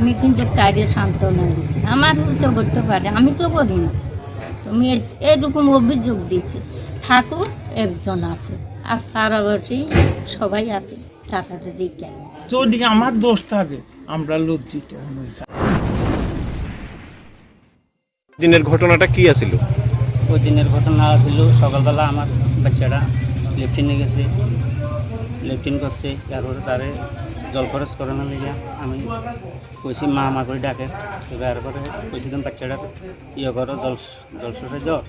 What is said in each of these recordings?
আমি কিন্তু তাইরে সান্ত্বনা দিচ্ছি, আমার তো করতে পারে, আমি তো করি না। তুমি এরকম অভিযোগ দিয়েছি, ঠাকুর একজন আছে আর পাড়াবাসী সবাই আছে, টাকাটা জিজ্ঞাসা। যদি আমার দোষ থাকে আমরা লজ্জিত হই। দিনের ঘটনাটা কি আছিল? ওই দিনের ঘটনা ছিল সকালবেলা আমার বাচ্চারা লেফটিনে গেছে, লেফটিন করছে, তারপরে তারে জল খরচ করানোর লিগে আমি কইছি মা মা করে ডাকে, তারপরে কইছিলাম বাচ্চাটা ইয়ে করো জল শোষে দাও,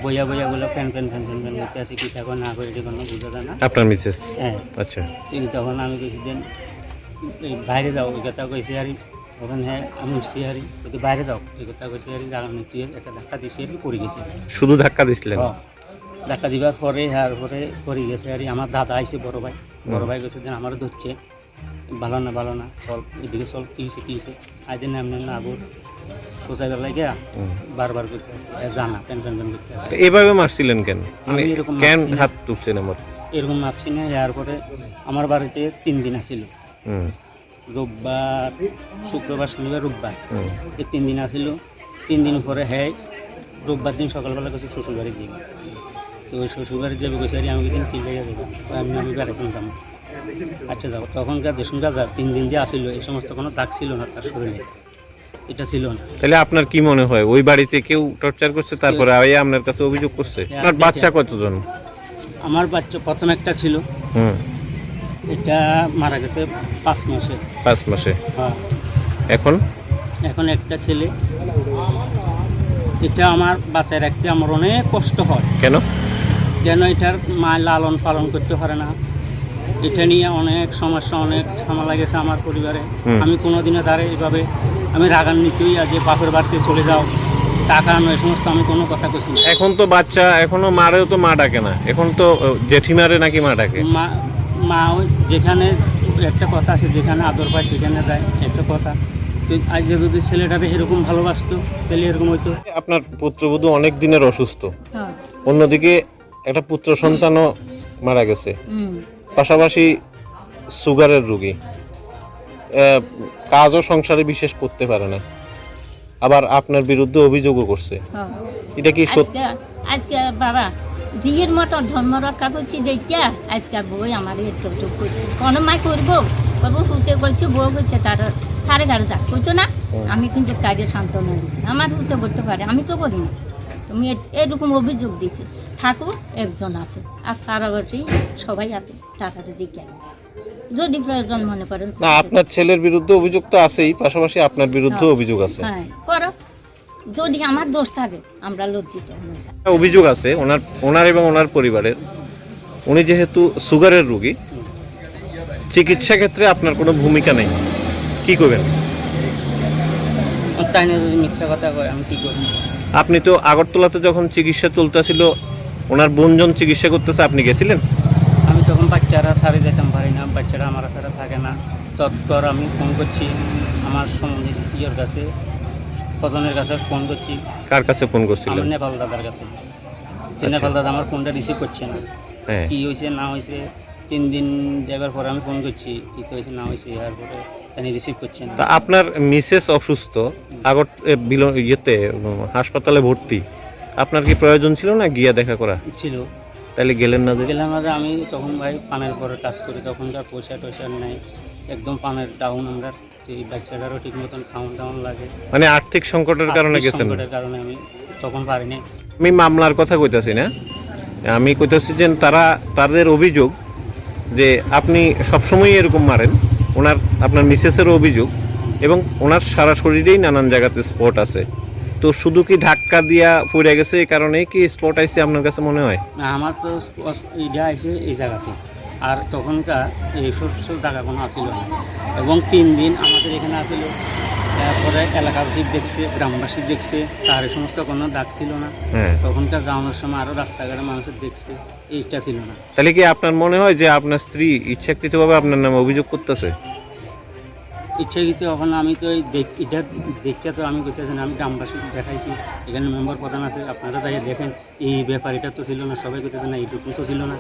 বইয়া বইয়াগুলো ফ্যান ফ্যান ফ্যান ফ্যান ফ্যান করতে আসি, কী থাকো না করে এটি কোনো বোঝা যায় না। আপনার মিসেস? হ্যাঁ। আচ্ছা। ঠিক তখন আমি কইছি দেন বাইরে যাও, ওই কথা কইছি আর তখন হ্যাঁ আমি উঠছি আর যদি বাইরে যাও এই কথা কইছি আর জাগানো তুই একটা ধাক্কা দিছি আর পড়ে গেছে। শুধু ধাক্কা দিছিলেন? ধাক্কা দিবার পরে তারপরে পড়ে গেছে আর আমার দাদা আইসে বড় ভাই গেছে দেন আমারও ধরছে, ভালো না চল এদিকে চল, কী হয়েছে আজ দিন এমনি না আগুন সোসাই বেলায় গিয়া বারবার করতে জানা প্যান করতে। এভাবে মারছিলেন কেন? মানে এরকম কেন হাত তুলছেন আমার? এরকম মারছি না। এরপরে আমার বাড়িতে 3 দিন আসিল, রোববার শুক্রবার শনিবার রোববার, এই 3 দিন আসিল। 3 দিন পরে হ্যাঁ রোববার দিন সকালবেলা গেছে শ্বশুরবাড়ি যাই, তো ওই শ্বশুরবাড়ি যাবে গেছে আর আমি দিন ঠিক জায়গা যাবো, আমি বেড়াতে নিতাম। আচ্ছা যাবো তখনকার দেশুন গাজা 3 দিন যে আসিল এই সমস্ত কোনো দাগ ছিল না তার শরীরে, এটা ছিল না। তাহলে আপনার কি মনে হয় ওই বাড়িতে কেউ টর্চার করছে, তারপরে আইয়া আপনার কাছে অভিযোগ করছে? আপনার বাচ্চা কতজন? আমার বাচ্চা প্রথম একটা ছিল, এটা মারা গেছে 5 মাসে। 5 মাসে? হ্যাঁ। এখন একটা ছেলে। এটা আমার বাচ্চা রাখতে আমার অনেক কষ্ট হয়। কেন? এটার মা লালন পালন করতে পারে না, এটা নিয়ে অনেক সমস্যা, অনেক ঝামেলা গেছে আমার পরিবারে। আমি কোনোদিনও তারে এইভাবে আমি রাগান্বিতই আজ বাপের বাড়িতে চলে যাও টাকা আনো এই সমস্ত আমি কোনো কথা কইছি না। এখন তো বাচ্চা এখনো মারেও তো মা ডাকে না, এখন তো জেঠিমারে নাকি মা ডাকে? মা যেখানে একটা কথা আছে, যেখানে আদর পায় সেখানে যায়, একটা কথা। আজ যদি ছেলেটাকে এরকম ভালোবাসতো তাহলে এরকম হইতো। আপনার পুত্রবধূ অনেক দিনের অসুস্থ, অন্যদিকে একটা পুত্র সন্তানও মারা গেছে, পাশাপাশি সুগারের রোগী, কাজও সংসারে বিশেষ করতে পারে না, আবার আপনার বিরুদ্ধে অভিযোগও করছে। এটা কি সত্যি? আজকে বাবা জিয়ের মতো ধর্ম রক্ষা করছি দেখিয়া আজকে বই আমার একটু করছি, কোনো মাই করবো বাবু হুতে বলছে বউ করছে তার সাড়ে গাড়ি যাক করছো না। আমি কিন্তু তাইরে সান্ত্বনা দিচ্ছি, আমার হুতে করতে পারে, আমি তো করি না। তুমি এরকম অভিযোগ দিচ্ছি, ঠাকুর একজন আছে আর পাড়াবাসী সবাই আছে, টাকাটা জিজ্ঞাসা যদি প্রয়োজন মনে করেন। না, আপনার ছেলের বিরুদ্ধে অভিযোগ তো আছেই, পাশাপাশি আপনার বিরুদ্ধে অভিযোগ আছে। হ্যাঁ করো, যদি আমার দোষ থাকে আমরা লজ্জিত। অভিযোগ আছে ওনার এবং ওনার পরিবারের, উনি যেহেতু সুগারের রোগী, চিকিৎসা ক্ষেত্রে আপনার কোনো ভূমিকা নেই, কি করবেন? তাই না, যদি মিথ্যা কথা কয় আমি কি করব? আপনি তো আগরতলাতে যখন চিকিৎসা চলতেছিল ওনার বোনজন চিকিৎসা করতেছে, আপনি গেছিলেন? আমি তখন বাচ্চারা সারে যেতাম পারি না, বাচ্চারা আমার সাথে থাকে না। তৎপর আমি ফোন করছি আমার সম্বন্ধে ইয়ের কাছে, স্বজনের কাছে ফোন করছি। কার কাছে ফোন করছিলেন? আমার নেপাল দাদার কাছে। নেপাল দাদা আমার ফোনটা রিসিভ করছে না, কি হয়েছে না হয়েছে। 3 দিন যাবার পরে আমি ফোন করছি, কি হয়েছে না হয়েছে, এরপরে তিনি রিসিভ করছেন না। তা আপনার মিসেস অসুস্থ, ইয়েতে হাসপাতালে ভর্তি, আপনার কি প্রয়োজন ছিল না গিয়া দেখা করা? ছিল। তাহলে গেলেন না? গেলাম না, আমি তখন ভাই পানের পরে কাজ করি, তখনকার পয়সা টয়সা নেই, একদম পানের ডাউন। আমরা এই বাচ্চাটারও ঠিক মতন খাওয়ান দাওয়ান লাগে, মানে আর্থিক সংকটের কারণে গেছেন? সংকটের কারণে আমি তখন পারিনি। আমি মামলার কথা কইতাছি না, আমি কইতাছি যে তাদের অভিযোগ যে আপনি সবসময় এরকম মারেন। আপনার মিসেসেরও অভিযোগ, এবং ওনার সারা শরীরেই নানান জায়গাতে স্পট আছে। তো শুধু কি ধাক্কা দিয়া পড়ে গেছে এই কারণেই কি স্পট আইছে আপনার কাছে মনে হয়? না, আমার তো এইটা আইছে এই জায়গাতে, আর তখনকার এই সব জায়গা কোনো আসিল না। এবং 3 দিন আমাদের এখানে আসিল, তারপরে এলাকাবাসী দেখছে, গ্রামবাসী দেখছে, তার এই সমস্ত কোনো দাগ ছিল না। তখনকার যাওয়ানোর সময় আরও রাস্তাঘাটে মানুষের দেখছে, এইটা ছিল না। তাহলে কি আপনার মনে হয় যে আপনার স্ত্রী ইচ্ছাকৃতভাবে আপনার নামে অভিযোগ করতেছে? ইচ্ছাকৃত এখন আমি তো এটা দেখতে তো আমি করতেছি না, আমি গ্রামবাসী দেখাইছি, এখানে মেম্বার প্রধান আছে, আপনারা যাই দেখেন এই ব্যাপার, এটা তো ছিল না, সবাই করতেছে না, এইটুকু তো ছিল না।